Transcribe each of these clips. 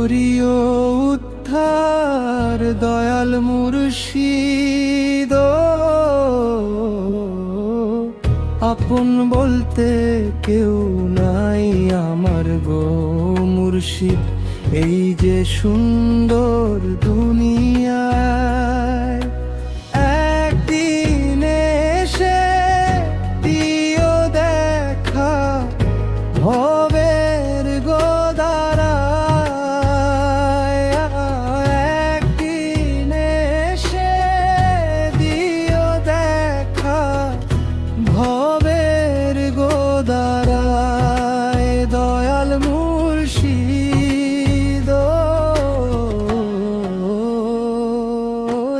করিও উদ্ধার দয়াল মুর্শিদ। আপন বলতে কেউ নাই আমার গো মুর্শিদ, এই যে সুন্দর দুনিয়ায়। একদিন এসে দিও দেখা ভবের গোদারায়। একদিন এসে দিও দেখা ভবের গোদারায় দয়াল মুর্শিদ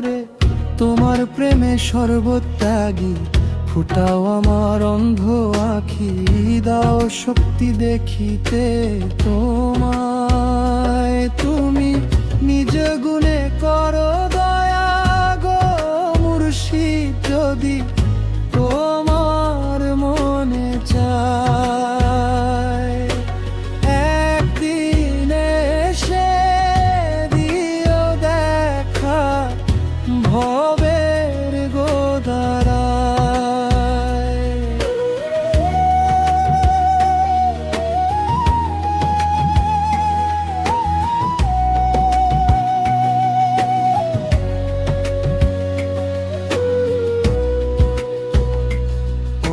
রে। তোমার প্রেমে সর্বত্যাগী ফুটাও আমার অন্ধ আখি, দাও শক্তি দেখিতে তোমায়। তুমি নিজ গুণে করো দয়া গো মুর্শিদ, যদি তোমার মনে চায়। একদিন এসে দিও দেখা ভবের গোদারায়।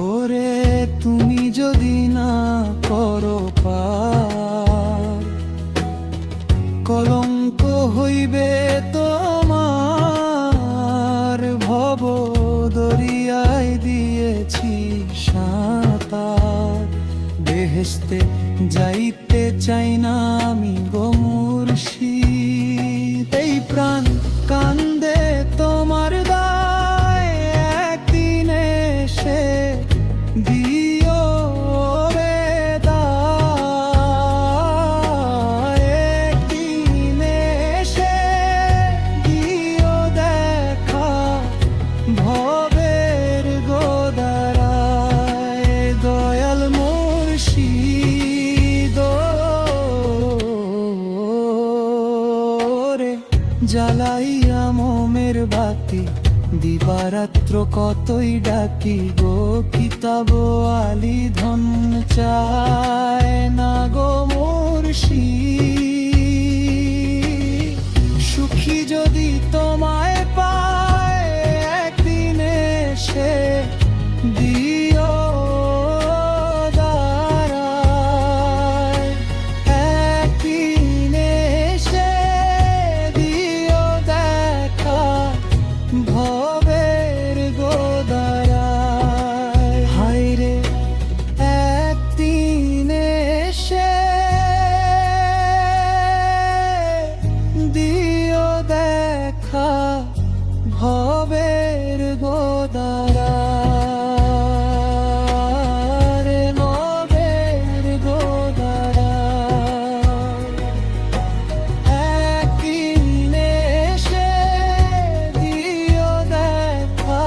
ওরে তুমি যদি না করো পার, কলঙ্ক হইবে তোমার। ভব দরিয়ায় দিয়েছি সাঁতার, বেহেশতে যাইতে চাই না আমি গো মুর্শিদ। এই প্রাণ কান্দে তোমার দায়, একদিন এসে দিও রে দায়। একদিন এসে দিও দেখা ভবের গোদারায় দয়াল মুর্শিদ রে। জ্বালাইয়া মোমের বাতি দিবারাত্র কতই ডাকি গো, কিতাব আলি ধন চায় না গো মুর্শিদ। সুখী যদি তোমায় পায়, একদিন এসে দিও দাঁড়ায়। একদিন এসে দিও দেখা ভবের গোদারায়। হায়রে একদিন এসে দিও দেখা ভবের গোদারায় রে, ভবের গোদারায়। একদিন এসে দিও দেখা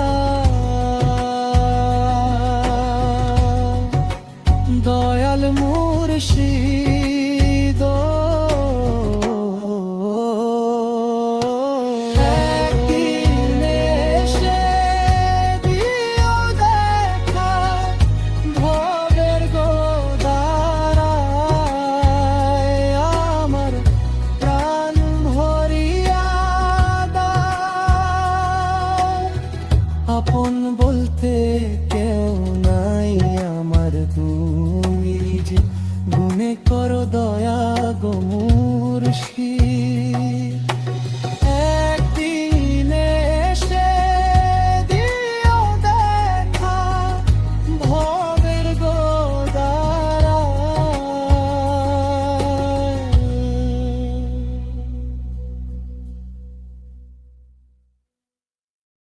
দয়াল মুর্শিদ। একদিন এসে দিও দেখা ভবের গোদারায়। আমার প্রাণ ভরিয়া দাও, আপন বলতে কেউ নাই আমার তুমি যে গুণে করো দয়া গো মুর্শিদ।